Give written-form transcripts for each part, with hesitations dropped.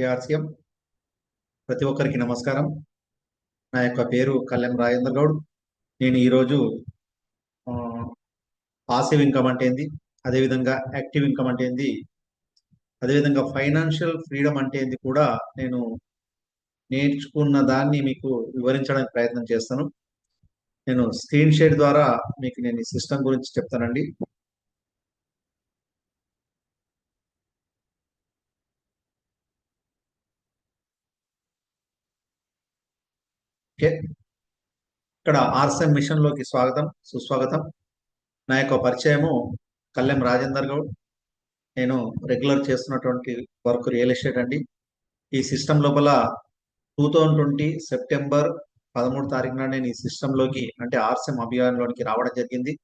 RCM ప్రతి ఒక్కరికి నమస్కారం. నా యొక్క పేరు కళ్యాణ్ రాజేంద్ర గౌడ్. నేను ఈరోజు పాసివ్ ఇన్కమ్ అంటే ఏంది, అదేవిధంగా యాక్టివ్ ఇన్కమ్ అంటే ఏంది, అదేవిధంగా ఫైనాన్షియల్ ఫ్రీడమ్ అంటే ఏంది కూడా నేను నేర్చుకున్న దాన్ని మీకు వివరించడానికి ప్రయత్నం చేస్తాను. నేను స్క్రీన్ షేర్ ద్వారా మీకు నేను ఈ సిస్టమ్ గురించి చెప్తానండి. ఓకే, ఇక్కడ ఆర్సిఎం మిషన్ లోకి స్వాగతం, సుస్వాగతం. నా యొక్క పరిచయము కళ్యాణ్ రాజేందర్ గౌడ్. నేను రెగ్యులర్ చేస్తున్నటువంటి వర్క్ రియల్ ఎస్టేట్ అండి. ఈ సిస్టమ్ లోపల 2020 సెప్టెంబర్ 13 తారీఖున నేను ఈ సిస్టంలోకి అంటే ఆర్సిఎం అభియాన్లోనికి రావడం జరిగింది.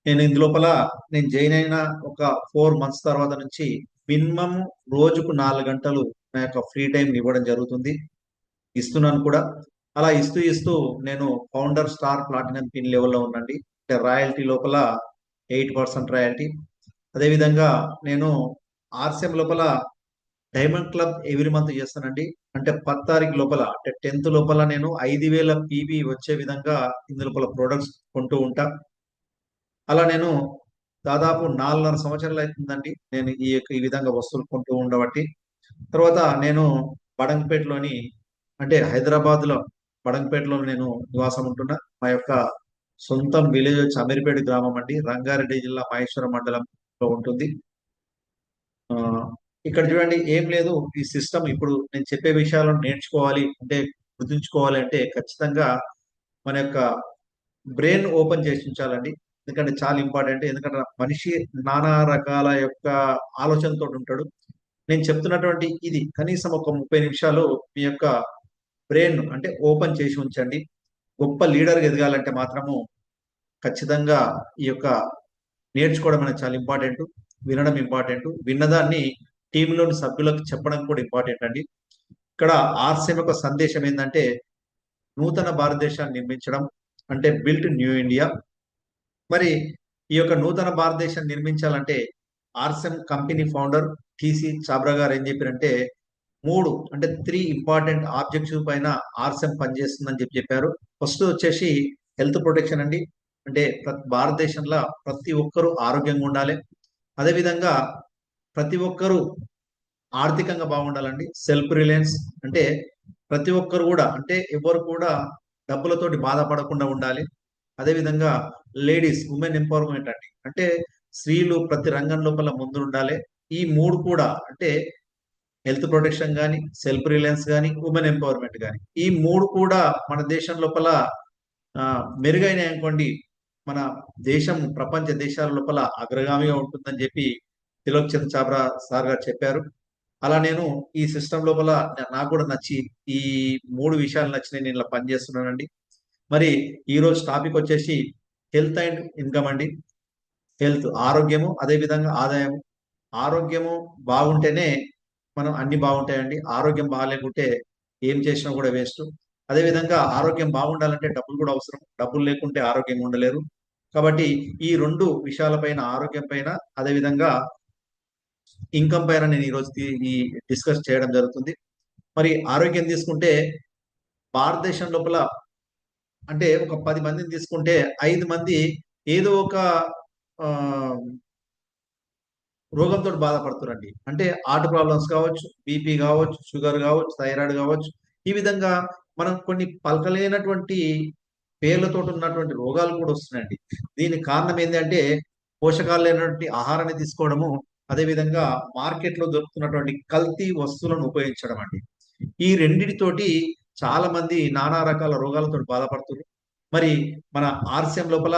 నేను ఇందులోపల నేను జాయిన్ అయిన ఒక 4 మంత్స్ తర్వాత నుంచి మినిమం రోజుకు 4 గంటలు నా యొక్క ఫ్రీ టైం ఇవ్వడం జరుగుతుంది, ఇస్తున్నాను కూడా. అలా ఇస్తూ ఇస్తూ నేను ఫౌండర్ స్టార్ ప్లాటినం పిన్ లెవెల్లో ఉన్నాండి. అంటే రాయల్టీ లోపల 8% రాయల్టీ. అదేవిధంగా నేను ఆర్సిఎం లోపల డైమండ్ క్లబ్ ఎవ్రీ మంత్ చేస్తానండి. అంటే 10 తారీఖు లోపల అంటే 10th లోపల నేను 5,000 పీబీ వచ్చే విధంగా ఇందులోపల ప్రొడక్ట్స్ కొంటూ ఉంటా. అలా నేను దాదాపు 4.5 సంవత్సరాలు అవుతుందండి నేను ఈ విధంగా వస్తువులు కొంటూ ఉండబట్టి. తర్వాత నేను బడంగపేటలోని అంటే హైదరాబాద్ లో బడంగపేటలో నేను నివాసం ఉంటున్నా. మా యొక్క సొంతం విలేజ్ వచ్చి అమీర్పేట గ్రామం అండి, రంగారెడ్డి జిల్లా మహేశ్వరం మండలంలో ఉంటుంది. ఆ, ఇక్కడ చూడండి, ఏం లేదు, ఈ సిస్టమ్ ఇప్పుడు నేను చెప్పే విషయాలను నేర్చుకోవాలి అంటే గుర్తుంచుకోవాలి అంటే ఖచ్చితంగా మన యొక్క బ్రెయిన్ ఓపెన్ చేసి ఉంచాలండి. ఎందుకంటే చాలా ఇంపార్టెంట్. ఎందుకంటే మనిషి నానా రకాల యొక్క ఆలోచనతో ఉంటాడు. నేను చెప్తున్నటువంటి ఇది కనీసం ఒక 30 నిమిషాలు మీ యొక్క బ్రెయిన్ అంటే ఓపెన్ చేసి ఉంచండి. గొప్ప లీడర్ ఎదగాలంటే మాత్రము ఖచ్చితంగా ఈ యొక్క నేర్చుకోవడం అనేది చాలా ఇంపార్టెంట్, వినడం ఇంపార్టెంట్, విన్నదాన్ని టీంలోని సభ్యులకు చెప్పడం కూడా ఇంపార్టెంట్ అండి. ఇక్కడ ఆర్సిఎం యొక్క సందేశం ఏంటంటే నూతన భారతదేశాన్ని నిర్మించడం, అంటే బిల్ట్ న్యూ ఇండియా. మరి ఈ యొక్క నూతన భారతదేశాన్ని నిర్మించాలంటే RCM company founder TC Chhabra గారు ఏం చెప్పారంటే 3 ఇంపార్టెంట్ ఆబ్జెక్టివ్ పైన ఆర్సిఎం పనిచేస్తుందని చెప్పారు. ఫస్ట్ వచ్చేసి హెల్త్ ప్రొటెక్షన్ అండి. అంటే భారతదేశంలో ప్రతి ఒక్కరూ ఆరోగ్యంగా ఉండాలి. అదేవిధంగా ప్రతి ఒక్కరూ ఆర్థికంగా బాగుండాలండి. సెల్ఫ్ రిలయన్స్ అంటే ప్రతి ఒక్కరు కూడా అంటే ఎవరు కూడా డబ్బులతోటి బాధపడకుండా ఉండాలి. అదేవిధంగా లేడీస్ ఉమెన్ ఎంపవర్మెంట్ అండి. అంటే స్త్రీలు ప్రతి రంగం లోపల ముందు ఉండాలి. ఈ 3 కూడా అంటే హెల్త్ ప్రొటెక్షన్ కానీ, సెల్ఫ్ రిలయన్స్ కానీ, ఉమెన్ ఎంపవర్మెంట్ కానీ, ఈ 3 కూడా మన దేశం లోపల మెరుగైనాయి అనుకోండి, మన దేశం ప్రపంచ దేశాల లోపల అగ్రగామిగా ఉంటుందని చెప్పి తిలోక్ చంద్ చాబ్రా సార్ గారు చెప్పారు. అలా నేను ఈ సిస్టమ్ లోపల నాకు కూడా నచ్చి ఈ 3 విషయాలు నచ్చినాయి, నేను ఇలా పనిచేస్తున్నానండి. మరి ఈ రోజు టాపిక్ వచ్చేసి హెల్త్ అండ్ ఇన్కమ్ అండి. హెల్త్ ఆరోగ్యము, అదే విధంగా ఆదాయము. ఆరోగ్యము బాగుంటేనే మనం అన్ని బాగుంటాయండి. ఆరోగ్యం బాగాలేకుంటే ఏం చేసినా కూడా వేస్ట్. అదేవిధంగా ఆరోగ్యం బాగుండాలంటే డబ్బులు కూడా అవసరం. డబ్బులు లేకుంటే ఆరోగ్యంగా ఉండలేరు. కాబట్టి ఈ 2 విషయాలపైన, ఆరోగ్యం పైన అదేవిధంగా ఇన్కమ్ పైన నేను ఈరోజు ఈ డిస్కస్ చేయడం జరుగుతుంది. మరి ఆరోగ్యం తీసుకుంటే భారతదేశం లోపల అంటే ఒక 10 మందిని తీసుకుంటే 5 మంది ఏదో ఒక ఆ, రోగంతో బాధపడుతున్నారండి. అంటే హార్ట్ ప్రాబ్లమ్స్ కావచ్చు, బీపీ కావచ్చు, షుగర్ కావచ్చు, థైరాయిడ్ కావచ్చు. ఈ విధంగా మనం కొన్ని పలకలేనటువంటి పేర్లతో ఉన్నటువంటి రోగాలు కూడా వస్తున్నాయండి. దీనికి కారణం ఏంటంటే పోషకాలు లేనటువంటి ఆహారాన్ని తీసుకోవడము, అదేవిధంగా మార్కెట్లో దొరుకుతున్నటువంటి కల్తీ వస్తువులను ఉపయోగించడం అండి. ఈ రెండిటితోటి చాలా మంది నానా రకాల రోగాలతో బాధపడుతున్నారు. మరి మన ఆర్సిఎం లోపల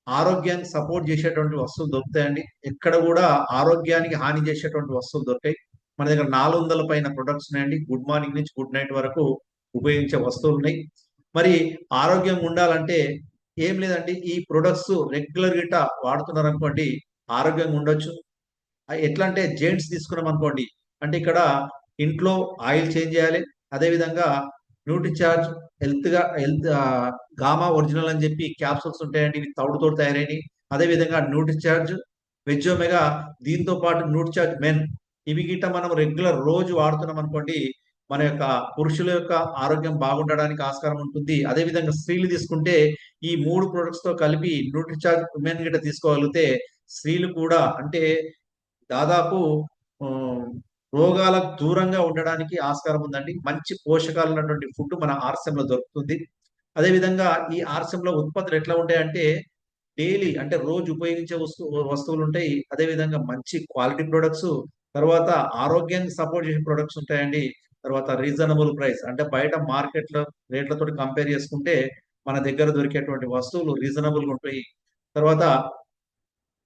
ఆరోగ్యానికి సపోర్ట్ చేసేటువంటి వస్తువులు దొరుకుతాయండి. ఎక్కడ కూడా ఆరోగ్యానికి హాని చేసేటువంటి వస్తువులు దొరుకుతాయి. మన దగ్గర 400 పైన ప్రొడక్ట్స్ ఉన్నాయండి. గుడ్ మార్నింగ్ నుంచి గుడ్ నైట్ వరకు ఉపయోగించే వస్తువులు ఉన్నాయి. మరి ఆరోగ్యం ఉండాలంటే ఏం లేదండి, ఈ ప్రొడక్ట్స్ రెగ్యులర్ గిట్ట వాడుతున్నారు అనుకోండి, ఆరోగ్యంగా ఉండొచ్చు. ఎట్లా అంటే జెంట్స్ తీసుకున్నాం అనుకోండి, అంటే ఇక్కడ ఇంట్లో ఆయిల్ చేంజ్ చేయాలి. అదేవిధంగా nutri charge health gamma original అని చెప్పి క్యాప్సూల్స్ ఉంటాయండి. ఇవి తౌడుతో తయారైనవి. అదేవిధంగా న్యూట్రి చార్జ్ వెజ్ ఒమేగా, దీంతో పాటు న్యూట్రి చార్జ్ మెన్ ఇవి గిట్ట మనం రెగ్యులర్ రోజు వాడుతున్నాం అనుకోండి, మన యొక్క పురుషుల యొక్క ఆరోగ్యం బాగుండడానికి ఆస్కారం ఉంటుంది. అదేవిధంగా స్త్రీలు తీసుకుంటే ఈ 3 ప్రొడక్ట్స్ తో కలిపి న్యూట్రిచార్జ్ ఉమెన్ గిట్ట తీసుకోగలిగితే స్త్రీలు కూడా అంటే దాదాపు ఆహ్, రోగాలకు దూరంగా ఉండడానికి ఆస్కారం ఉందండి. మంచి పోషకాలు ఉన్నటువంటి ఫుడ్ మన ఆర్సెంలో దొరుకుతుంది. అదేవిధంగా ఈ ఆర్సెంలో ఉత్పత్తులు ఎట్లా ఉంటాయంటే డైలీ అంటే రోజు ఉపయోగించే వస్తువులు ఉంటాయి. అదేవిధంగా మంచి క్వాలిటీ ప్రొడక్ట్స్, తర్వాత ఆరోగ్యానికి సపోర్ట్ చేసే ప్రొడక్ట్స్ ఉంటాయండి. తర్వాత రీజనబుల్ ప్రైస్ అంటే బయట మార్కెట్‌లో రేట్లతోటి కంపేర్ చేసుకుంటే మన దగ్గర దొరికేటువంటి వస్తువులు రీజనబుల్‌గా ఉంటాయి. తర్వాత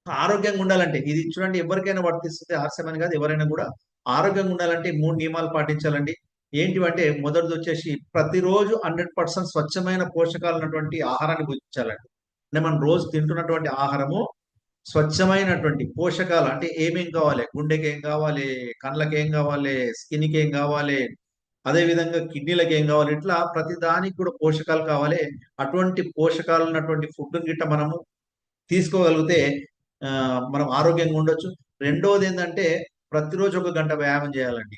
ఆరోగ్యంగా ఉండాలంటే ఇది చూడండి ఎవరికైనా వర్తిస్తుంది ఆర్సెం అని కాదు ఎవరైనా కూడా ఆరోగ్యంగా ఉండాలంటే 3 నియమాలు పాటించాలండి. ఏంటివంటే మొదటిదొచ్చేసి ప్రతిరోజు 100% స్వచ్ఛమైన పోషకాలు ఉన్నటువంటి ఆహారాన్ని భుజించాలండి. అంటే మనం రోజు తింటున్నటువంటి ఆహారము స్వచ్ఛమైనటువంటి పోషకాలు అంటే ఏమేం కావాలి? గుండెకేం కావాలి? కళ్ళకేం కావాలి? స్కిన్‌కేం కావాలి? అదే విధంగా కిడ్నీలకేం కావాలి? ఇట్లా ప్రతి దానికి కూడా పోషకాలు కావాలి. అటువంటి పోషకాలు ఉన్నటువంటి ఫుడ్‌ని గిట్ట మనము తీసుకోగలిగితే మనం ఆరోగ్యంగా ఉండొచ్చు. రెండోదేందంటే ప్రతిరోజు ఒక గంట వ్యాయామం చేయాలండి.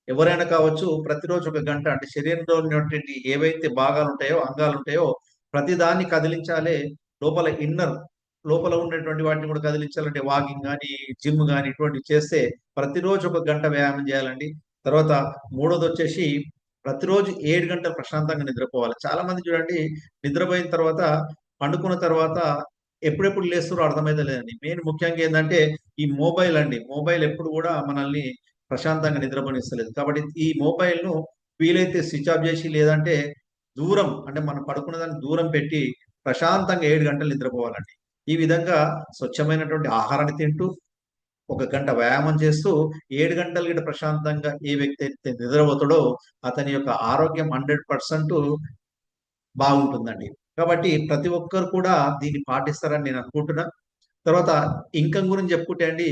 ఎవరైనా కావచ్చు ప్రతిరోజు ఒక గంట అంటే శరీరంలో ఉన్నటువంటి ఏవైతే భాగాలుంటాయో, అంగాలుంటాయో ప్రతి దాన్ని కదిలించాలి. లోపల లోపల ఉన్నటువంటి వాటిని కూడా కదిలించాలంటే వాకింగ్ గాని, జిమ్ గాని ఇటువంటివి చేస్తే ప్రతిరోజు ఒక గంట వ్యాయామం చేయాలండి. తర్వాత మూడోదొచ్చేసి ప్రతిరోజు 7 గంటలు ప్రశాంతంగా నిద్రపోవాలి. చాలా మంది చూడండి నిద్రపోయిన తర్వాత పండుకున్న తర్వాత ఎప్పుడెప్పుడు లేస్తుర్రో అర్థమైతలేదండి. మెయిన్ ముఖ్యంగా ఏందంటే ఈ మొబైల్ అండి. మొబైల్ ఎప్పుడు కూడా మనల్ని ప్రశాంతంగా నిద్రపోనిస్తలేదు. కాబట్టి ఈ మొబైల్‌ను వీలైతే స్విచ్ ఆఫ్ జేసి లేదంటే దూరం అంటే మనం పడుకున్న దానికి దూరం పెట్టి ప్రశాంతంగా 7 గంటలు నిద్రపోవాలండి. ఈ విధంగా స్వచ్ఛమైనటువంటి ఆహారాన్ని తింటూ, ఒక గంట వ్యాయామం చేస్తూ 7 గంటలు గిట్ట ప్రశాంతంగా ఏ వ్యక్తి అయితే నిద్రపోతాడో అతని యొక్క ఆరోగ్యం 100% బాగుంటుందండి. కాబట్టి ప్రతి ఒక్కరు కూడా దీన్ని పాటిస్తారని నేను అనుకుంటున్నా. తర్వాత ఇన్‌కమ్ గురించి చెప్పుకుంటే అండి,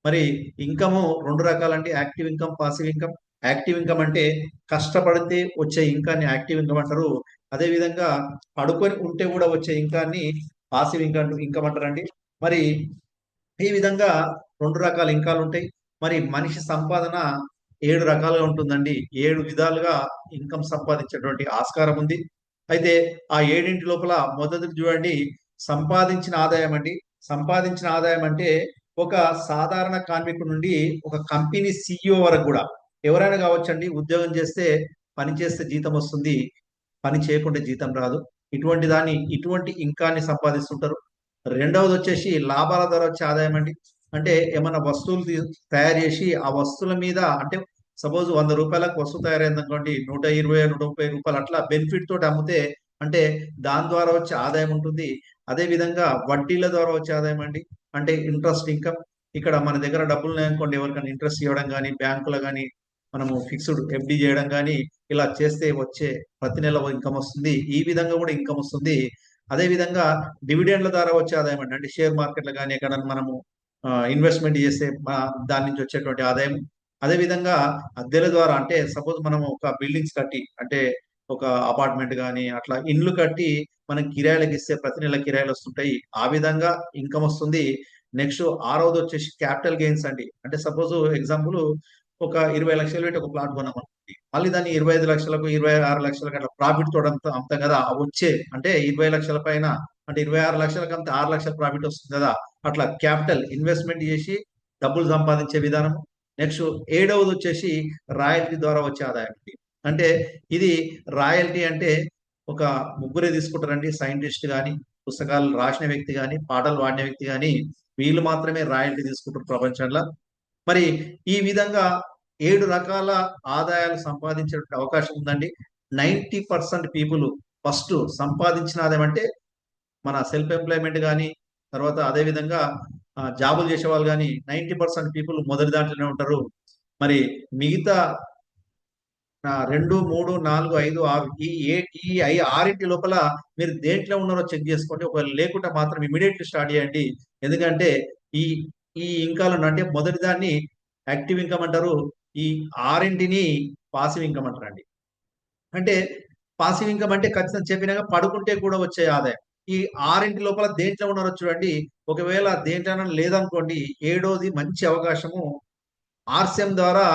మరి ఇన్‌కము 2 రకాలండి. Active income, passive income. Active income అంటే కష్టపడితే వచ్చే ఇన్‌కమ్‌ని యాక్టివ్ ఇన్‌కమ్ అంటారు. అదే విధంగా పడుకొని ఉంటే కూడా వచ్చే ఇన్‌కమ్‌ని పాసివ్ ఇన్‌కమ్ అంటారండి. మరి ఈ విధంగా 2 రకాల ఇన్‌కాలుంటాయి. మరి మనిషి సంపాదన 7 రకాలుగా ఉంటుందండి. 7 విధాలుగా ఇన్‌కమ్ సంపాదించేటువంటి ఆస్కారం ఉంది. అయితే ఆ 7 లోపల మొదటిది చూడండి సంపాదించిన ఆదాయం అండి. సంపాదించిన ఆదాయం అంటే ఒక సాధారణ కార్మికుడి నుండి ఒక కంపెనీ సీఈఓ వరకు గూడా ఎవరైనా కావచ్చండి. ఉద్యోగం చేస్తే, పని చేస్తే జీతం వస్తుంది. పని చేయకుంటే జీతం రాదు. ఇటువంటి ఇన్‌కామ్‌ని సంపాదిస్తుంటారు. రెండవదొచ్చేసి లాభాల ద్వారా వచ్చే ఆదాయం అండి. అంటే ఏమన్నా వస్తువులు తయారు చేసి, ఆ వస్తువుల మీద అంటే సపోజ్ రూ. 100కి వస్తువు తయారైందనుకోండి. రూ. 120, రూ. 130 అట్లా బెనిఫిట్ తోటి అమ్మితే అంటే దాని ద్వారా వచ్చే ఆదాయం ఉంటుంది. అదే విధంగా వడ్డీల ద్వారా వచ్చే ఆదాయం అండి. అంటే ఇంట్రెస్ట్ ఇన్‌కమ్. ఇక్కడ మన దగ్గర డబ్బులున్నాయనుకోండి ఎవరికైనా ఇంట్రెస్ట్ ఇవ్వడం గాని, బ్యాంకులో గాని మనము ఫిక్స్‌డ్ ఎఫ్‌డి చేయడం గాని ఇలా చేస్తే వచ్చే ప్రతి నెల ఇన్‌కమ్ వస్తుంది. ఈ విధంగా కూడా ఇన్‌కమ్ వస్తుంది. అదే విధంగా డివిడెండ్‌ల ద్వారా వచ్చే ఆదాయం అండి. అంటే షేర్ మార్కెట్‌లో గాని ఎక్కడన్నా మనము ఇన్వెస్ట్‌మెంట్ చేస్తే దాని నుంచి వచ్చేటువంటి ఆదాయం. అదే విధంగా అద్దెల ద్వారా అంటే సపోజ్ మనము ఒక బిల్డింగ్స్ కట్టి అంటే ఒక అపార్ట్‌మెంట్ గాని అట్లా ఇండ్లు కట్టి మనం కిరాయిలకిస్తే ప్రతి నెల కిరాయిలొస్తుంటాయి. ఆ విధంగా ఇన్‌కమ్ వస్తుంది. నెక్స్ట్ ఆరోదొచ్చేసి క్యాపిటల్ గెయిన్స్ అండి. అంటే సపోజ్ ఎగ్జాంపుల్ ఒక 20,00,000 పెట్టి ఒక ప్లాట్ కొన్నామనుకోండి. మళ్ళీ దాన్ని 25,00,000లకు, 26,00,000లకు అట్లా ప్రాఫిట్ తోటి అమ్ముతాం కదా! ఆ వచ్చే అంటే 20,00,000 పైన అంటే 26,00,000కి అమ్మితే 6,00,000 ప్రాఫిట్ వస్తుంది కదా! అట్లా క్యాపిటల్ ఇన్వెస్ట్‌మెంట్ చేసి డబ్బులు సంపాదించే విధానం. నెక్స్ట్ ఏడవదొచ్చేసి రాయల్టీ ద్వారా వచ్చే ఆదాయం అండి. అంటే ఇది రాయల్టీ అంటే ఒక ముగ్గురే తీసుకుంటారండి. సైంటిస్ట్ గాని, పుస్తకాలు రాసిన వ్యక్తి గాని, పాటలు పాడిన వ్యక్తి గాని వీళ్ళు మాత్రమే రాయల్టీ తీసుకుంటారు ప్రపంచంలో. మరి ఈ విధంగా 7 రకాల ఆదాయాలు సంపాదించేటువంటి అవకాశం ఉందండి. 90% పీపుల్ ఫస్ట్ సంపాదించిన ఆదాయం అంటే మన సెల్ఫ్ ఎంప్లాయ్‌మెంట్ గాని, తర్వాత అదే విధంగా జాబులు చేసేవాళ్ళు గాని 90% పీపుల్ మొదటి దాంట్లోనే ఉంటారు. మరి మిగతా 2, 3, 4, 5, 6 ఈ 6 లోపల మీరు దేంట్లో ఉన్నారో చెక్ చేసుకోండి. ఒకవేళ లేకుంటే మాత్రం ఇమ్మీడియేట్‌లీ స్టార్ట్ చేయండి. ఎందుకంటే ఈ ఈ ఇన్‌కాలను అంటే మొదటి దాన్ని యాక్టివ్ ఇన్‌కమ్ అంటారు. ఈ 6ని పాసివ్ ఇన్‌కమ్ అంటారండి. అంటే పాసివ్ ఇన్‌కమ్ అంటే ఖచ్చితంగా చెప్పినాక పడుకుంటే కూడా వచ్చే ఆదాయం. ఈ 6 లోపల దేంట్లో ఉన్నారో చూడండి. ఒకవేళ దేంట్లోనైనా లేదనుకోండి, ఏడోది మంచి అవకాశము ఆర్సిఎం ద్వారా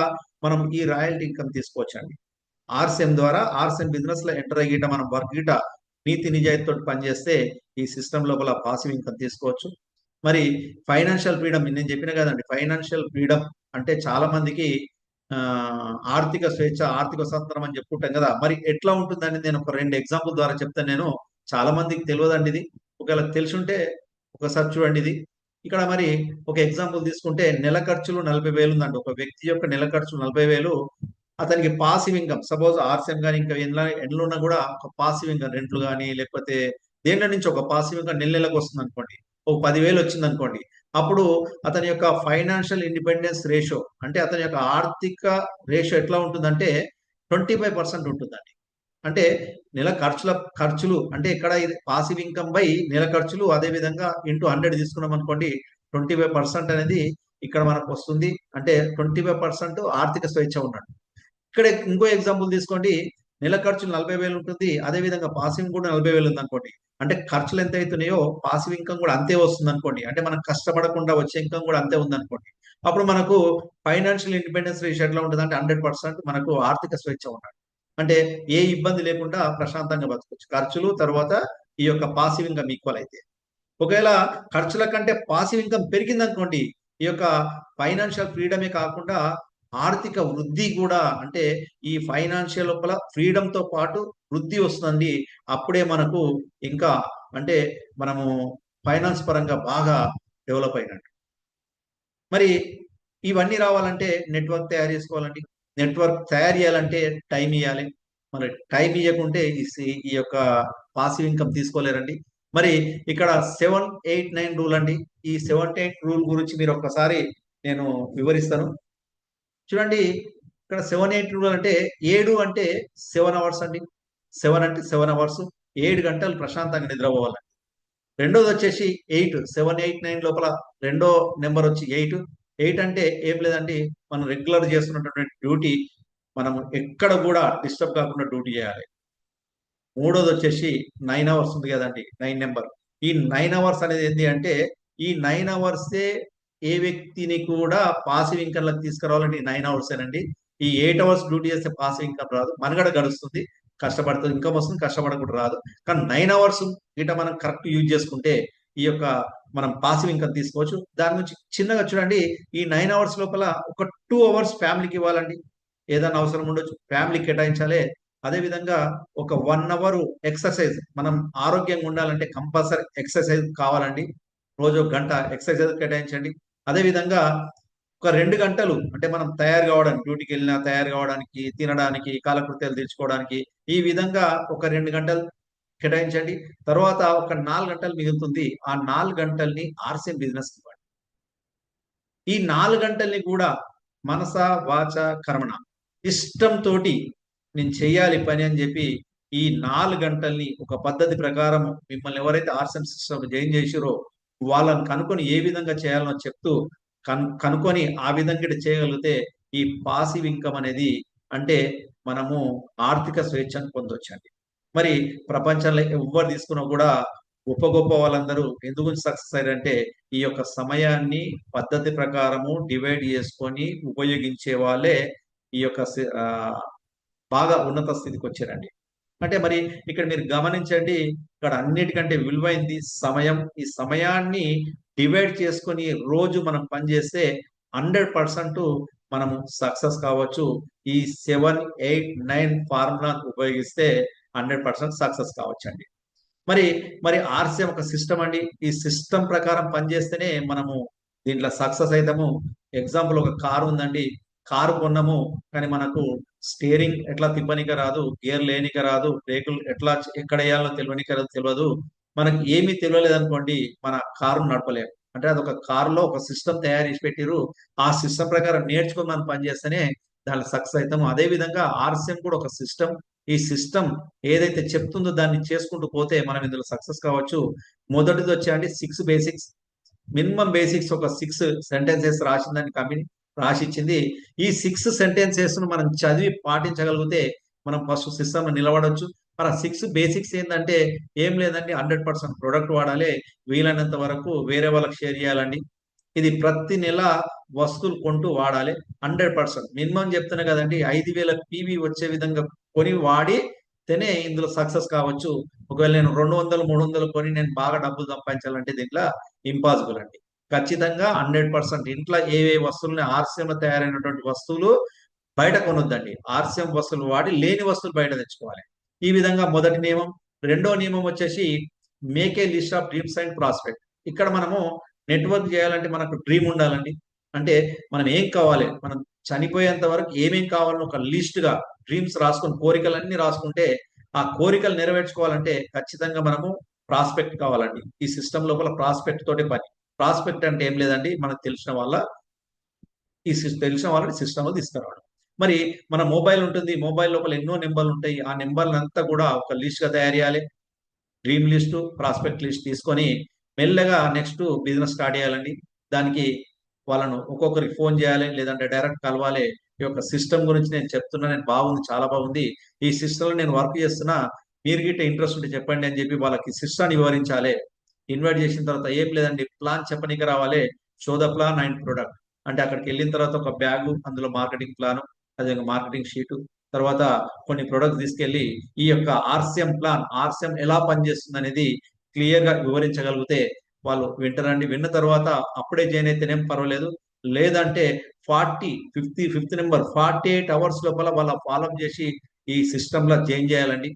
మనం ఈ రాయల్టీ ఇన్కమ్ తీసుకోవచ్చండి. ఆర్సిఎం ద్వారా ఆర్సిఎం బిజినెస్ లో ఎంటర్ అయ్యేట మనం వర్క్ గిట నీతి నిజాయితీతో పనిచేస్తే ఈ సిస్టమ్ లోపల పాసివ్ ఇన్కమ్ తీసుకోవచ్చు. మరి ఫైనాన్షియల్ ఫ్రీడమ్ నేను చెప్పిన కదండి, ఫైనాన్షియల్ ఫ్రీడమ్ అంటే చాలా మందికి ఆ, ఆర్థిక స్వేచ్ఛ, ఆర్థిక స్వతంత్రం అని చెప్పుకుంటాం కదా. మరి ఎట్లా ఉంటుందని నేను ఒక 2 ఎగ్జాంపుల్ ద్వారా చెప్తాను. నేను చాలా మందికి తెలియదండి ఇది. ఒకవేళ తెలిసి ఉంటే ఒకసారి చూడండి ఇది. ఇక్కడ మరి ఒక ఎగ్జాంపుల్ తీసుకుంటే నెల ఖర్చులు 40,000 ఉందండి. ఒక వ్యక్తి యొక్క నెల ఖర్చులు 40,000. అతనికి పాసివ్ ఇన్కమ్ సపోజ్ ఆర్సిఎం కానీ ఇంకా ఎండ్లో ఉన్నా కూడా ఒక పాసివ్ ఇన్కమ్, రెంట్లు కానీ లేకపోతే దేంట్లో నుంచి ఒక పాసివ్ ఇన్కమ్ నెల నెలకు వస్తుంది అనుకోండి. ఒక 10,000 వచ్చింది అనుకోండి. అప్పుడు అతని యొక్క ఫైనాన్షియల్ ఇండిపెండెన్స్ రేషియో అంటే అతని యొక్క ఆర్థిక రేషియో ఎట్లా ఉంటుందంటే 25% ఉంటుందండి. అంటే నెల ఖర్చులు అంటే ఇక్కడ ఇది పాసివ్ ఇన్కమ్ బై నెల ఖర్చులు, అదే విధంగా ఇంటూ 100 తీసుకున్నాం అనుకోండి. 25% అనేది ఇక్కడ మనకు వస్తుంది. అంటే 25% ఆర్థిక స్వేచ్ఛ ఉన్నట్టు. ఇక్కడ ఇంకో ఎగ్జాంపుల్ తీసుకోండి. నెల ఖర్చులు 40,000 ఉంటుంది. అదే విధంగా పాసివ్ కూడా 40,000 ఉంది అనుకోండి. అంటే ఖర్చులు ఎంత అవుతున్నాయో పాసివ్ ఇన్కమ్ కూడా అంతే వస్తుంది అనుకోండి. అంటే మనం కష్టపడకుండా వచ్చే ఇన్కమ్ కూడా అంతే ఉంది అనుకోండి. అప్పుడు మనకు ఫైనాన్షియల్ ఇండిపెండెన్స్ రేషియో ఎట్లా ఉంటుంది అంటే 100% మనకు ఆర్థిక స్వేచ్ఛ ఉన్నట్టు. అంటే ఏ ఇబ్బంది లేకుండా ప్రశాంతంగా బతకచ్చు. ఖర్చులు తర్వాత ఈ యొక్క పాసివ్ ఇన్కమ్ ఈక్వల్ అయితే. ఒకవేళ ఖర్చుల కంటే పాసివ్ ఇన్కమ్ పెరిగింది అనుకోండి, ఈ యొక్క ఫైనాన్షియల్ ఫ్రీడమే కాకుండా ఆర్థిక వృద్ధి కూడా, అంటే ఈ ఫైనాన్షియల్ లోపల ఫ్రీడమ్ తో పాటు వృద్ధి వస్తుంది. అప్పుడే మనకు ఇంకా అంటే మనము ఫైనాన్స్ పరంగా బాగా డెవలప్ అయినట్టు. మరి ఇవన్నీ రావాలంటే నెట్వర్క్ తయారు చేసుకోవాలండి. నెట్వర్క్ తయారు చేయాలంటే టైం ఇవ్వాలి. మరి టైం ఇవ్వకుంటే ఈ యొక్క పాసివ్ ఇన్కమ్ తీసుకోలేరండి. మరి ఇక్కడ 7-8-9 రూల్ అండి. ఈ 7-8 రూల్ గురించి మీరు ఒక్కసారి నేను వివరిస్తాను. చూడండి, ఇక్కడ 7-8 రూల్ అంటే 7 అంటే 7 అవర్స్ అండి. 7 అంటే 7 అవర్స్, 7 గంటలు ప్రశాంతంగా నిద్రపోవాలి. రెండోది వచ్చేసి 8, 7-8-9 లోపల రెండో నెంబర్ వచ్చి 8. 8 అంటే ఏం లేదండి, మనం రెగ్యులర్ చేస్తున్నటువంటి డ్యూటీ మనం ఎక్కడ కూడా డిస్టర్బ్ కాకుండా డ్యూటీ చేయాలి. మూడోది వచ్చేసి 9 అవర్స్ ఉంది కదండి, 9 నెంబర్. ఈ 9 అవర్స్ అనేది ఏంటి అంటే ఈ 9 అవర్సే ఏ వ్యక్తిని కూడా పాసివ్ ఇన్కమ్ లకు తీసుకురావాలంటే ఈ 9 అవర్స్ ఏనండి. ఈ 8 అవర్స్ డ్యూటీ చేస్తే పాసివ్ ఇన్కమ్ రాదు. మనగడ గడుస్తుంది, కష్టపడుతుంది, ఇన్కమ్ వస్తుంది, కష్టపడకుండా రాదు. కానీ 9 అవర్స్ గిట మనం కరెక్ట్ యూజ్ చేసుకుంటే ఈ యొక్క మనం పాసివ్ ఇన్కమ్ తీసుకోవచ్చు. దాని నుంచి చిన్నగా చూడండి, ఈ 9 అవర్స్ లోపల ఒక 2 అవర్స్ ఫ్యామిలీకి ఇవ్వాలండి. ఏదైనా అవసరం ఉండొచ్చు, ఫ్యామిలీకి కేటాయించాలి. అదే విధంగా ఒక 1 అవర్ ఎక్సర్సైజ్, మనం ఆరోగ్యంగా ఉండాలంటే కంపల్సరీ ఎక్సర్సైజ్ కావాలండి. రోజు 1 గంట ఎక్సర్సైజ్ కేటాయించండి. అదే విధంగా ఒక 2 గంటలు అంటే మనం తయారు కావడానికి, డ్యూటీకి వెళ్ళినా తయారు కావడానికి, తినడానికి, కాలకృత్యాలు తీర్చుకోవడానికి ఈ విధంగా ఒక 2 గంటలు కేటాయించండి. తర్వాత ఒక 4 గంటలు మిగులుతుంది. ఆ 4 గంటల్ని ఆర్సిఎం బిజినెస్ ఇవ్వండి. ఈ 4 గంటల్ని కూడా మనస వాచ కర్మణ ఇష్టంతోటి నేను చెయ్యాలి పని అని చెప్పి ఈ 4 గంటల్ని ఒక పద్ధతి ప్రకారం మిమ్మల్ని ఎవరైతే ఆర్సిఎం సిస్టమ్ జాయిన్ చేసిరో వాళ్ళని కనుక్కొని ఏ విధంగా చేయాలనో చెప్తూ కనుక్కొని ఆ విధంగా చేయగలిగితే ఈ పాసివ్ ఇన్కమ్ అనేది అంటే మనము ఆర్థిక స్వేచ్ఛను పొందొచ్చండి. మరి ప్రపంచంలో ఎవరు తీసుకున్నా కూడా గొప్ప గొప్ప వాళ్ళందరూ ఎందుకు సక్సెస్ అయ్యారంటే ఈ యొక్క సమయాన్ని పద్ధతి ప్రకారము డివైడ్ చేసుకొని ఉపయోగించే వాళ్ళే ఈ యొక్క బాగా ఉన్నత స్థితికి వచ్చారండి. అంటే మరి ఇక్కడ మీరు గమనించండి, ఇక్కడ అన్నిటికంటే విలువైంది సమయం. ఈ సమయాన్ని డివైడ్ చేసుకొని రోజు మనం పనిచేస్తే 100% మనము సక్సెస్ కావచ్చు. ఈ 7-8-9 ఫార్ములా ఉపయోగిస్తే 100% సక్సెస్ కావచ్చు అండి. మరి మరి ఆర్సిఎం ఒక సిస్టమ్ అండి. ఈ సిస్టమ్ ప్రకారం పనిచేస్తేనే మనము దీంట్లో సక్సెస్ అవుతాము. ఎగ్జాంపుల్ ఒక కారు ఉందండి. కారు కొన్నాము కానీ మనకు స్టీరింగ్ ఎట్లా తిప్పనిక రాదు, గేర్ లేనిక రాదు, బ్రేకులు ఎట్లా ఎక్కడ వేయాలో తెలియదు. మనకి ఏమీ తెలియలేదు అనుకోండి, మన కారు నడపలేము. అంటే అది ఒక కారులో ఒక సిస్టమ్ తయారు చేసి పెట్టిరు. ఆ సిస్టమ్ ప్రకారం నేర్చుకుని మనం పనిచేస్తేనే దాంట్లో సక్సెస్ అవుతాము. అదే విధంగా ఆర్సిఎం కూడా ఒక సిస్టమ్. ఈ సిస్టమ్ ఏదైతే చెప్తుందో దాన్ని చేసుకుంటూ పోతే మనం ఇందులో సక్సెస్ కావచ్చు. మొదటిది వచ్చేయండి 6 బేసిక్స్. మినిమం బేసిక్స్ ఒక 6 సెంటెన్సెస్ రాసిందని కంపెనీ రాసిచ్చింది. ఈ 6 సెంటెన్సెస్ ను మనం చదివి పాటించగలిగితే మనం ఫస్ట్ సిస్టమ్ నిలబడవచ్చు. మన 6 బేసిక్స్ ఏంటంటే ఏం లేదండి, 100% ప్రొడక్ట్ వాడాలి, వీలైనంత వరకు వేరే వాళ్ళకి షేర్ చేయాలండి. ఇది ప్రతి నెల వస్తువులు కొంటూ వాడాలి. 100% మినిమం చెప్తున్నా కదండి, 5,000 పీవీ వచ్చే విధంగా కొని వాడితేనే ఇందులో సక్సెస్ కావచ్చు. ఒకవేళ నేను 200, 300 కొని నేను బాగా డబ్బులు సంపాదించాలంటే దీంట్లో ఇంపాసిబుల్ అండి. ఖచ్చితంగా 100% ఇంట్లో ఏ వస్తువులని ఆర్సీఎంలో తయారైనటువంటి వస్తువులు బయట కొనొద్దండి. ఆర్సీఎం వస్తువులు వాడి లేని వస్తువులు బయట తెచ్చుకోవాలి. ఈ విధంగా మొదటి నియమం. రెండో నియమం వచ్చేసి make a list of dreams and prospect. ఇక్కడ మనము నెట్వర్క్ చేయాలంటే మనకు డ్రీమ్ ఉండాలండి. అంటే మనం ఏం కావాలి, మనం చనిపోయేంత వరకు ఏమేం కావాలని ఒక లిస్ట్ గా డ్రీమ్స్ రాసుకొని కోరికలన్నీ రాసుకుంటే ఆ కోరికలు నెరవేర్చుకోవాలంటే ఖచ్చితంగా మనము ప్రాస్పెక్ట్ కావాలండి. ఈ సిస్టమ్ లోపల ప్రాస్పెక్ట్ తోటి పని. ప్రాస్పెక్ట్ అంటే ఏం లేదండి, మనకు తెలిసిన వాళ్ళని సిస్టమ్ లో తీసుకురావడం. మరి మన మొబైల్ ఉంటుంది, మొబైల్ లోపల ఎన్నో నెంబర్లు ఉంటాయి. ఆ నెంబర్లు అంతా కూడా ఒక లిస్ట్ గా తయారు చేయాలి. డ్రీమ్ లిస్టు, ప్రాస్పెక్ట్ లిస్ట్ తీసుకొని మెల్లగా నెక్స్ట్ బిజినెస్ స్టార్ట్ చేయాలండి. దానికి వాళ్ళను ఒక్కొక్కరికి ఫోన్ చేయాలి, లేదంటే డైరెక్ట్ కలవాలి. ఈ యొక్క సిస్టమ్ గురించి నేను చెప్తున్నా, నేను బాగుంది, చాలా బాగుంది, ఈ సిస్టమ్ నేను వర్క్ చేస్తున్నా, మీరు గిట్ట ఇంట్రెస్ట్ ఉంటే చెప్పండి అని చెప్పి వాళ్ళకి సిస్టాన్ని వివరించాలి. ఇన్వైట్ చేసిన తర్వాత ఏం లేదండి, ప్లాన్ చెప్పనీకి రావాలి. Show the plan and product. అంటే అక్కడికి వెళ్ళిన తర్వాత ఒక బ్యాగు, అందులో మార్కెటింగ్ ప్లాన్, అదే మార్కెటింగ్ షీటు, తర్వాత కొన్ని ప్రొడక్ట్స్ తీసుకెళ్లి ఈ యొక్క ఆర్సీఎం ఎలా పనిచేస్తుంది అనేది క్లియర్ గా వివరించగలిగితే వాళ్ళు వింటారండి. విన్న తర్వాత అప్పుడే జాయిన్ అయితేనేం పర్వాలేదు. లేదంటే 5th నెంబర్ 48 అవర్స్ లోపల వాళ్ళ ఫాలోఅప్ చేసి ఈ సిస్టమ్ లో జాయిన్ చేయాలండి.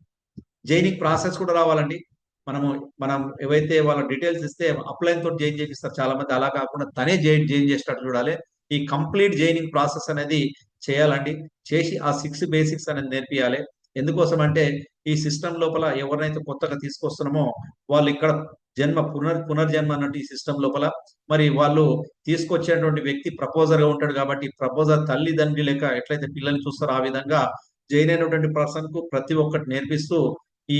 జైనింగ్ ప్రాసెస్ కూడా రావాలండి. మనము మనం ఏవైతే వాళ్ళ డీటెయిల్స్ ఇస్తే అప్లైన్ తోటి జాయిన్ చేపిస్తారు చాలా మంది. అలా కాకుండా తనే జాయిన్ చేసేటట్టు చూడాలి. ఈ కంప్లీట్ జైనింగ్ ప్రాసెస్ అనేది చేయాలండి. చేసి ఆ 6 బేసిక్స్ అనేది నేర్పియాలి. ఎందుకోసం అంటే ఈ సిస్టమ్ లోపల ఎవరినైతే కొత్తగా తీసుకొస్తున్నామో వాళ్ళు ఇక్కడ పునర్జన్మ అన్నట్టు ఈ సిస్టమ్ లోపల. మరి వాళ్ళు తీసుకొచ్చేటువంటి వ్యక్తి ప్రపోజర్ గా ఉంటాడు కాబట్టి ప్రపోజర్ తల్లిదండ్రి లెక్క ఎట్లయితే పిల్లల్ని చూస్తారో ఆ విధంగా జైన్ అయినటువంటి పర్సన్ కు ప్రతి ఒక్కటి నేర్పిస్తూ ఈ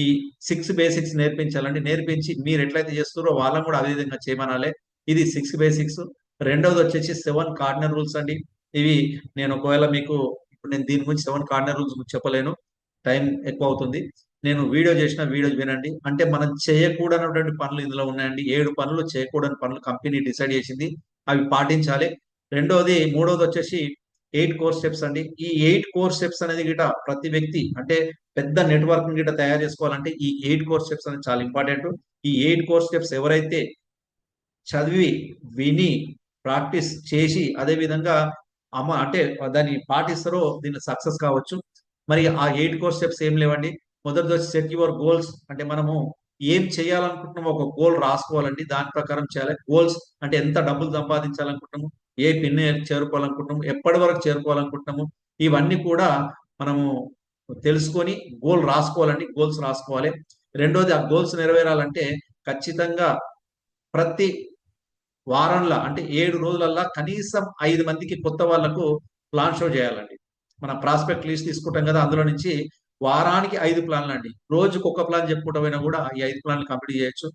6 బేసిక్స్ నేర్పించాలండి. నేర్పించి మీరు ఎట్లయితే చేస్తారో వాళ్ళని కూడా అదే విధంగా చేయమనాలి. ఇది 6 బేసిక్స్. రెండవది వచ్చేసి 7 కార్డినల్ రూల్స్ అండి. ఇవి నేను ఒకవేళ మీకు ఇప్పుడు నేను దీని గురించి 7 కార్డినల్ రూల్స్ చెప్పలేను, టైం ఎక్కువ అవుతుంది. నేను వీడియో వినండి. అంటే మనం చేయకూడనటువంటి పనులు ఇందులో ఉన్నాయండి. 7 పనులు, చేయకూడని పనులు కంపెనీ డిసైడ్ చేసింది, అవి పాటించాలి. మూడవది వచ్చేసి 8 కోర్ స్టెప్స్ అండి. ఈ 8 కోర్ స్టెప్స్ అనేది గిట ప్రతి వ్యక్తి అంటే పెద్ద నెట్వర్క్ గిట తయారు చేసుకోవాలంటే ఈ 8 కోర్ స్టెప్స్ అనేది చాలా ఇంపార్టెంట్. ఈ 8 కోర్ స్టెప్స్ ఎవరైతే చదివి విని ప్రాక్టీస్ చేసి అదే విధంగా అంటే దాన్ని పాటిస్తారో దీన్ని సక్సెస్ కావచ్చు. మరి ఆ 8 కోర్ స్టెప్స్ ఏం లేవండి. మొదటిది వచ్చి సెట్ యువర్ గోల్స్. అంటే మనము ఏం చేయాలనుకుంటున్నామో ఒక గోల్ రాసుకోవాలండి. దాని ప్రకారం చేయాలి. గోల్స్ అంటే ఎంత డబ్బులు సంపాదించాలనుకుంటున్నాము, ఏ పిన్ చేరుకోవాలనుకుంటున్నాము, ఎప్పటి వరకు చేరుకోవాలనుకుంటున్నాము, ఇవన్నీ కూడా మనము తెలుసుకొని గోల్ రాసుకోవాలండి. గోల్స్ రాసుకోవాలి. రెండోది ఆ గోల్స్ నెరవేరాలంటే ఖచ్చితంగా ప్రతి వారంలో అంటే 7 రోజులల్లా కనీసం 5 మందికి కొత్త వాళ్లకు ప్లాన్ షో చేయాలండి. మన ప్రాస్పెక్ట్ లిస్ట్ తీసుకుంటాం కదా, అందులో నుంచి వారానికి 5 ప్లాన్లు అండి. రోజుకు ఒక ప్లాన్ చెప్పుకుంటూ పోయినా కూడా ఈ 5 ప్లాన్లు కంప్లీట్ చేయొచ్చు.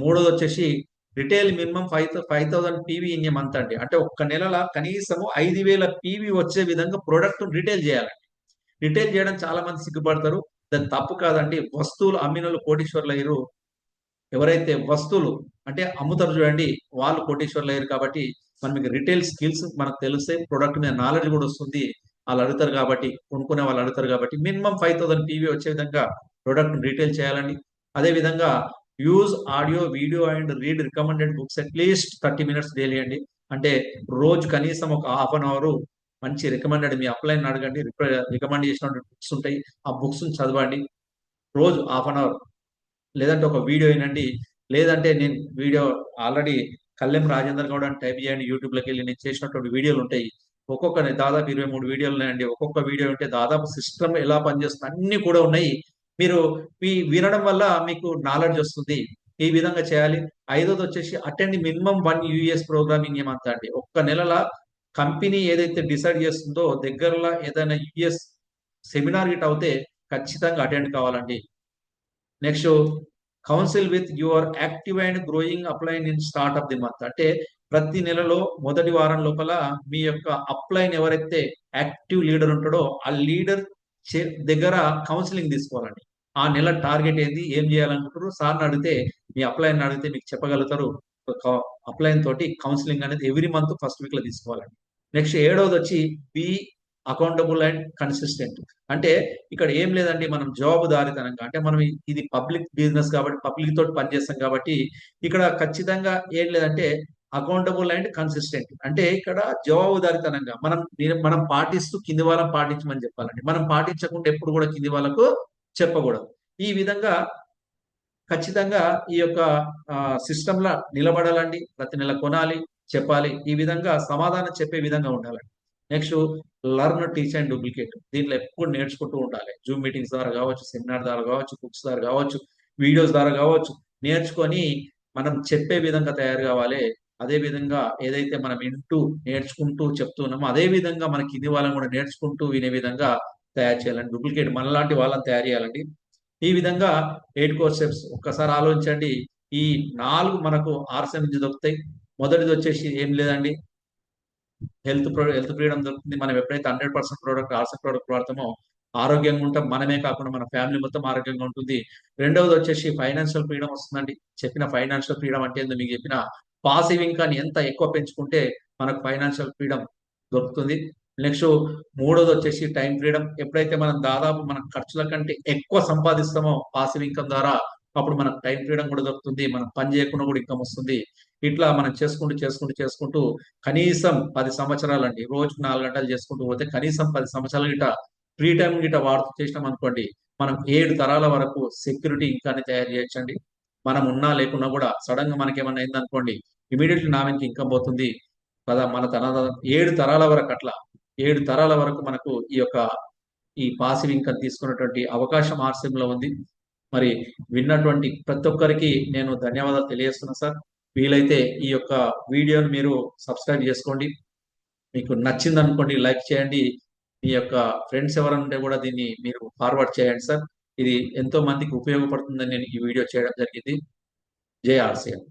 మూడోది వచ్చేసి retail minimum 5,000 PV in a month అండి. అంటే ఒక్క నెలల కనీసము 5,000 పీవీ వచ్చే విధంగా ప్రొడక్ట్ రిటైల్ చేయాలండి. రిటైల్ చేయడం చాలా మంది సిగ్గుపడతారు. దాని తప్పు కాదండి. వస్తువులు అమ్మినోళ్ళు కోటీశ్వర్లు అయ్యారు. ఎవరైతే వస్తువులు అంటే అమ్ముతారు చూడండి, వాళ్ళు కోటీశ్వర్లు అయ్యారు. కాబట్టి మనకి రిటైల్ స్కిల్స్ మనకు తెలిస్తే ప్రొడక్ట్ మీద నాలెడ్జ్ కూడా వస్తుంది. వాళ్ళు అడుగుతారు కాబట్టి, కొనుక్కునే వాళ్ళు అడుగుతారు కాబట్టి మినిమం 5,000 పీవీ వచ్చే విధంగా ప్రొడక్ట్ రిటైల్ చేయాలండి. అదే విధంగా use audio, video and read recommended books at least 30 minutes daily అండి. అంటే రోజు కనీసం ఒక హాఫ్ అన్ అవర్ మంచి రికమెండెడ్ మీ అప్లైన్ అడగండి, రికమెండ్ చేసిన బుక్స్ ఉంటాయి, ఆ బుక్స్ చదవండి. రోజు హాఫ్ అన్ అవర్. లేదంటే ఒక వీడియో వినండి. లేదంటే నేను వీడియో ఆల్రెడీ కల్లెం రాజేందర్ గౌడ్ అని టైప్ చేయండి. యూట్యూబ్లోకి వెళ్ళి నేను చేసినటువంటి వీడియోలు ఉంటాయి. ఒక్కొక్కరి దాదాపు 23 వీడియోలు ఉన్నాయండి. ఒక్కొక్క వీడియో ఉంటే దాదాపు సిస్టమ్ ఎలా పనిచేస్తుంది అన్ని కూడా ఉన్నాయి. మీరు వినడం వల్ల మీకు నాలెడ్జ్ వస్తుంది. ఈ విధంగా చేయాలి. ఐదోది వచ్చేసి అటెండ్ మినిమం 1 US ప్రోగ్రామింగ్ ఏమంతా అండి. ఒక్క నెలల కంపెనీ ఏదైతే డిసైడ్ చేస్తుందో దగ్గరలో ఏదైనా US సెమినార్ గిట్ అవుతే ఖచ్చితంగా అటెండ్ కావాలండి. Next council with your active and growing upline in start of the month. అంటే ప్రతి నెలలో మొదటి వారం లోపల మీ యొక్క అప్లైన్ ఎవరైతే యాక్టివ్ లీడర్ ఉంటాడో ఆ లీడర్ దగ్గర కౌన్సిలింగ్ తీసుకోవాలండి. ఆ నెల టార్గెట్ ఏంది, ఏం చేయాలనుకుంటారు, సార్ని అడిగితే మీ అప్లైన్ అడిగితే మీకు చెప్పగలుగుతారు. అప్లైన్ తోటి కౌన్సిలింగ్ అనేది ఎవ్రీ మంత్ ఫస్ట్ వీక్ లో తీసుకోవాలండి. నెక్స్ట్ ఏడవది వచ్చి బి అకౌంటబుల్ అండ్ కన్సిస్టెంట్. అంటే ఇక్కడ ఏం లేదండి, మనం జవాబుదారీతనంగా, అంటే మనం ఇది పబ్లిక్ బిజినెస్ కాబట్టి పబ్లిక్ తోటి పనిచేస్తాం కాబట్టి ఇక్కడ ఖచ్చితంగా ఏం లేదంటే అకౌంటబుల్ అండ్ కన్సిస్టెంట్. అంటే ఇక్కడ జవాబుదారీతనంగా మనం పాటిస్తూ కింది వాళ్ళని పాటించమని చెప్పాలండి. మనం పాటించకుండా ఎప్పుడు కూడా కింది వాళ్ళకు చెప్పకూడదు. ఈ విధంగా ఖచ్చితంగా ఈ యొక్క సిస్టమ్ లా నిలబడాలండి. ప్రతి నెల కొనాలి, చెప్పాలి. ఈ విధంగా సమాధానం చెప్పే విధంగా ఉండాలండి. Next learn, teach and duplicate. దీంట్లో ఎప్పుడు నేర్చుకుంటూ ఉండాలి. జూమ్ మీటింగ్స్ ద్వారా కావచ్చు, సెమినార్ ద్వారా కావచ్చు, బుక్స్ ద్వారా కావచ్చు, వీడియోస్ ద్వారా కావచ్చు, నేర్చుకొని మనం చెప్పే విధంగా తయారు కావాలి. అదే విధంగా ఏదైతే మనం వింటూ నేర్చుకుంటూ చెప్తున్నామో అదే విధంగా మన కింది వాళ్ళని కూడా నేర్చుకుంటూ వినే విధంగా తయారు చేయాలండి. డూప్లికేట్ మనలాంటి వాళ్ళని తయారు చేయాలండి. ఈ విధంగా 8 కోర్ స్టెప్స్ ఒక్కసారి ఆలోచించండి. ఈ 4 మనకు ఆర్సన్ నుంచి దొరుకుతాయి. మొదటిది వచ్చేసి ఏం లేదండి, హెల్త్ ఫ్రీడమ్ దొరుకుతుంది. మనం ఎప్పుడైతే 100% ప్రోడక్ట్ ఆర్సన్ ప్రోడక్ట్ వాడతామో ఆరోగ్యంగా ఉంటాం. మనమే కాకుండా మన ఫ్యామిలీ మొత్తం ఆరోగ్యంగా ఉంటుంది. రెండవది వచ్చేసి ఫైనాన్షియల్ ఫ్రీడమ్ వస్తుందండి. చెప్పిన ఫైనాన్షియల్ ఫ్రీడమ్ అంటే ఏందో మీకు చెప్పిన, పాసివ్ ఇన్కమ్ ఎంత ఎక్కువ పెంచుకుంటే మనకు ఫైనాన్షియల్ ఫ్రీడమ్ దొరుకుతుంది. నెక్స్ట్ మూడోది వచ్చేసి టైం ఫ్రీడమ్. ఎప్పుడైతే మనం దాదాపు మన ఖర్చుల కంటే ఎక్కువ సంపాదిస్తామో పాసివ్ ఇన్కమ్ ద్వారా, అప్పుడు మనకు టైం ఫ్రీడమ్ కూడా దొరుకుతుంది. మనం పని చేయకుండా కూడా ఇన్కమ్ వస్తుంది. ఇట్లా మనం చేసుకుంటూ కనీసం 10 సంవత్సరాలు అండి, రోజుకు 4 గంటలు చేసుకుంటూ పోతే కనీసం 10 సంవత్సరాలు గిట ఫ్రీ టైం గిట వాడుతూ చేసినాం అనుకోండి, మనం 7 తరాల వరకు సెక్యూరిటీ ఇంకాని తయారు చేయొచ్చండి. మనం ఉన్నా లేకున్నా కూడా సడన్ గా మనకి ఏమన్నా అయిందనుకోండి, ఇమీడియట్లీ నా మీదకి ఇన్కమ్ పోతుంది కదా. మన తన 7 తరాల వరకు అట్లా 7 తరాల వరకు మనకు ఈ పాసివ్ ఇన్కమ్ తీసుకున్నటువంటి అవకాశం ఆర్సిఎం లో ఉంది. మరి విన్నటువంటి ప్రతి ఒక్కరికి నేను ధన్యవాదాలు తెలియజేస్తున్నా సార్. వీలైతే ఈ యొక్క వీడియోని మీరు సబ్స్క్రైబ్ చేసుకోండి. మీకు నచ్చింది అనుకోండి, లైక్ చేయండి. మీ యొక్క ఫ్రెండ్స్ ఎవరైనా ఉంటే కూడా దీన్ని మీరు ఫార్వర్డ్ చేయండి సార్. ఇది ఎంతో మందికి ఉపయోగపడుతుందని నేను ఈ వీడియో చేయడం జరిగింది. జై ఆర్సిఎం.